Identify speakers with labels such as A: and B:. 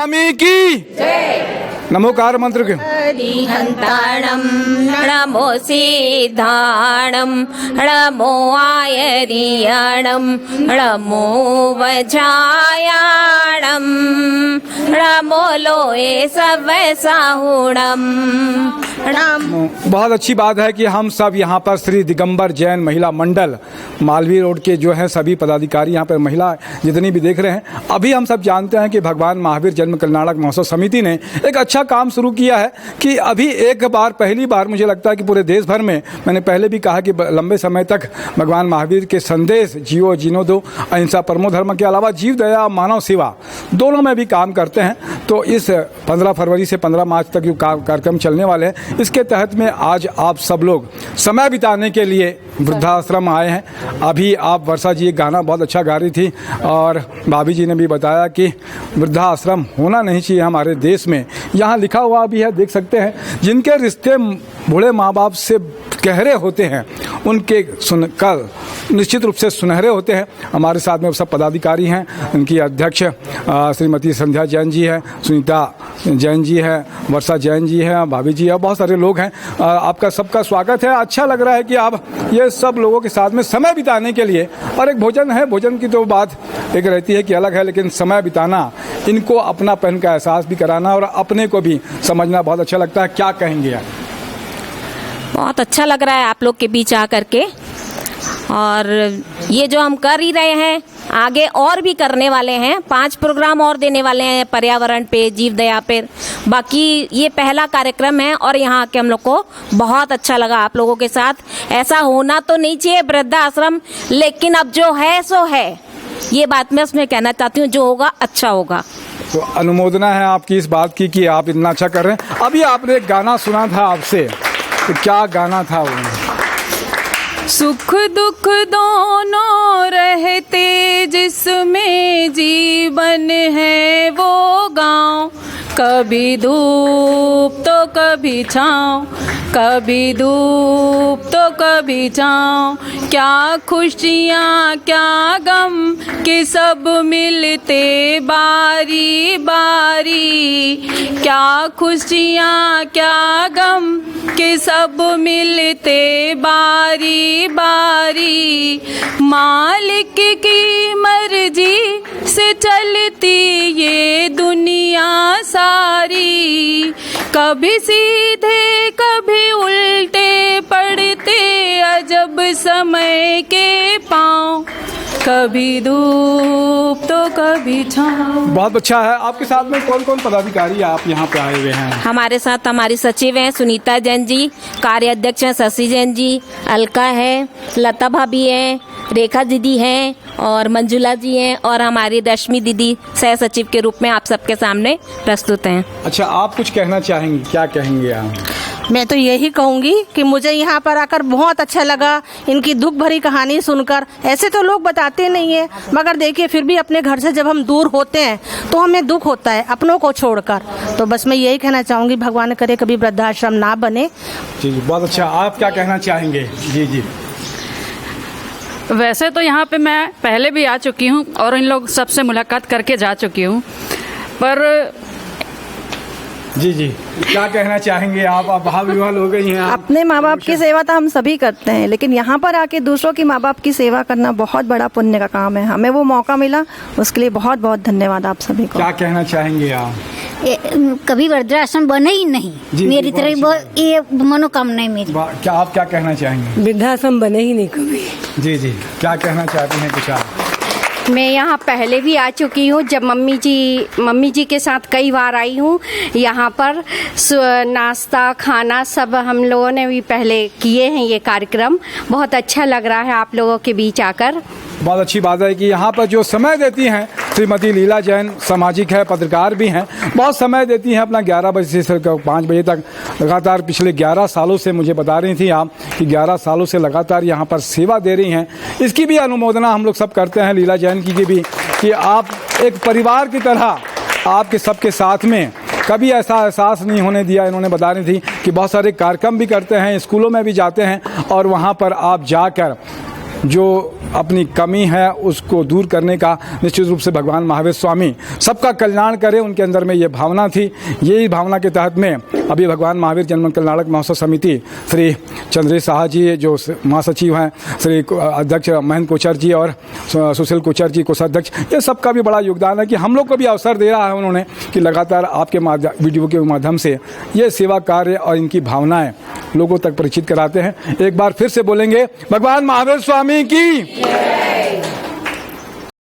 A: स्वामी की नमोकार मंत्र के
B: हरिहंताणं नमो सिद्धाणं नमो आयरियाणं नमो वज्रायाणं नमो लोये सवसाहुणं।
A: बहुत अच्छी बात है कि हम सब यहाँ पर श्री दिगंबर जैन महिला मंडल मालवीय रोड के जो है सभी पदाधिकारी यहाँ पर महिला जितनी भी देख रहे हैं, अभी हम सब जानते हैं कि भगवान महावीर जन्म कल्याणक महोत्सव समिति ने एक अच्छा काम शुरू किया है कि अभी एक बार पहली बार मुझे लगता है कि पूरे देश भर में, मैंने पहले भी कहा कि लंबे समय तक भगवान महावीर के संदेश जियो जीनो दो अहिंसा परमो धर्म के अलावा जीव दया मानव सेवा दोनों में भी काम करते हैं। तो इस 15 फरवरी से 15 मार्च तक जो कार्यक्रम चलने वाले हैं, इसके तहत में आज आप सब लोग समय बिताने के लिए वृद्धाश्रम आए हैं। अभी आप वर्षा जी एक गाना बहुत अच्छा गा रही थी और भाभी जी ने भी बताया कि वृद्धाश्रम होना नहीं चाहिए हमारे देश में। यहाँ लिखा हुआ भी है, देख सकते हैं, जिनके रिश्ते बूढ़े माँ बाप से गहरे होते हैं उनके सुनकर निश्चित रूप से सुनहरे होते हैं। हमारे साथ में सब पदाधिकारी हैं, उनकी अध्यक्ष श्रीमती संध्या जैन जी है, सुनीता जैन जी है, वर्षा जैन जी है, भाभी जी है, बहुत सारे लोग हैं। आपका सबका स्वागत है। अच्छा लग रहा है कि आप ये सब लोगों के साथ में समय बिताने के लिए, और एक भोजन है, भोजन की तो बात एक रहती है कि अलग है, लेकिन समय बिताना, इनको अपनापन का एहसास भी कराना और अपने को भी समझना बहुत अच्छा लगता है। क्या कहेंगे आप?
B: बहुत अच्छा लग रहा है आप लोग के बीच आकर के, और ये जो हम कर ही रहे हैं आगे और भी करने वाले हैं। 5 प्रोग्राम और देने वाले हैं पर्यावरण पे, जीव दया पे। बाकी ये पहला कार्यक्रम है और यहाँ आके हम लोग को बहुत अच्छा लगा आप लोगों के साथ। ऐसा होना तो नहीं चाहिए वृद्धाश्रम, लेकिन अब जो है सो है, ये बात मैं उसमें कहना चाहती हूँ, जो होगा अच्छा होगा।
A: तो अनुमोदना है आपकी इस बात की कि आप इतना अच्छा कर रहे हैं। अभी आपने एक गाना सुना था आपसे, तो क्या गाना था वो?
C: सुख दुख दोनों रहते जिसमें जीवन है वो गाँव, कभी धूप तो कभी छाँव, कभी धूप तो कभी छाँव। क्या खुशियाँ क्या गम कि सब मिलते बारी बारी, क्या खुशियाँ क्या गम कि सब मिलते बारी बारी। मालिक की मर्जी से चलती ये दुनिया सारी, कभी सीधे कभी उल्टे पड़ते अजब समय के पाँव, कभी धूप तो कभी छाँव।
A: बहुत अच्छा है। आपके साथ में कौन कौन पदाधिकारी आप यहाँ पे आए हुए हैं?
B: हमारे साथ हमारी सचिव हैं सुनीता जैन जी, कार्य अध्यक्ष हैं शशि जैन जी, अलका है, लता भाभी हैं, रेखा दीदी हैं और मंजुला जी हैं, और हमारी रश्मि दीदी सह सचिव के रूप में आप सबके सामने प्रस्तुत हैं।
A: अच्छा, आप कुछ कहना चाहेंगे? क्या कहेंगे आप?
D: मैं तो यही कहूँगी कि मुझे यहाँ पर आकर बहुत अच्छा लगा, इनकी दुख भरी कहानी सुनकर। ऐसे तो लोग बताते नहीं है, मगर देखिए फिर भी अपने घर से जब हम दूर होते हैं तो हमें दुख होता है अपनों को छोड़कर। तो बस मैं यही कहना चाहूँगी, भगवान करे कभी वृद्धाश्रम ना बने।
A: जी जी, बहुत अच्छा। आप क्या कहना चाहेंगे? जी जी।
C: वैसे तो यहाँ पे मैं पहले भी आ चुकी हूँ और इन लोग सबसे मुलाकात करके जा चुकी हूँ, पर
A: जी जी, क्या कहना चाहेंगे आप? भाव विह्वल हो गई हैं आप।
E: अपने माँ बाप की सेवा तो हम सभी करते हैं, लेकिन यहाँ पर आके दूसरों की माँ बाप की सेवा करना बहुत बड़ा पुण्य का काम है। हमें वो मौका मिला, उसके लिए बहुत बहुत धन्यवाद आप सभी को।
A: क्या कहना चाहेंगे आप?
F: कभी वृद्धाश्रम बने ही नहीं, मेरी तरफ ये मनोकामना है मेरी।
A: क्या आप क्या कहना चाहेंगे?
G: वृद्धाश्रम बने ही नहीं कभी।
A: जी जी, क्या कहना चाहती हैं कुछ आप?
H: मैं यहाँ पहले भी आ चुकी हूँ, जब मम्मी जी के साथ कई बार आई हूँ। यहाँ पर नाश्ता खाना सब हम लोगों ने भी पहले किए हैं। ये कार्यक्रम बहुत अच्छा लग रहा है आप लोगों के बीच आकर।
A: बहुत अच्छी बात है कि यहाँ पर जो समय देती हैं श्रीमती लीला जैन, सामाजिक है, पत्रकार भी हैं, बहुत समय देती हैं अपना 11 बजे से 5 बजे तक लगातार पिछले 11 सालों से। मुझे बता रही थी आप कि 11 सालों से लगातार यहाँ पर सेवा दे रही हैं। इसकी भी अनुमोदना हम लोग सब करते हैं लीला जैन की भी, कि आप एक परिवार की तरह आपके सबके साथ में कभी ऐसा एहसास नहीं होने दिया। इन्होंने बता रही थी कि बहुत सारे कार्यक्रम भी करते हैं, स्कूलों में भी जाते हैं और वहाँ पर आप जाकर जो अपनी कमी है उसको दूर करने का निश्चित रूप से भगवान महावीर स्वामी सबका कल्याण करें, उनके अंदर में ये भावना थी। यही भावना के तहत में अभी भगवान महावीर जन्म कल्याणक महोत्सव समिति श्री चंद्रेश साहा जी जो महासचिव हैं, श्री अध्यक्ष महेंद्र कोचर जी और सुशील कोचर जी कोषाध्यक्ष, ये सबका भी बड़ा योगदान है कि हम लोग को भी अवसर दे रहा है उन्होंने कि लगातार आपके वीडियो के माध्यम से ये सेवा कार्य और इनकी भावनाएं लोगों तक परिचित कराते हैं। एक बार फिर से बोलेंगे भगवान महावीर स्वामी की।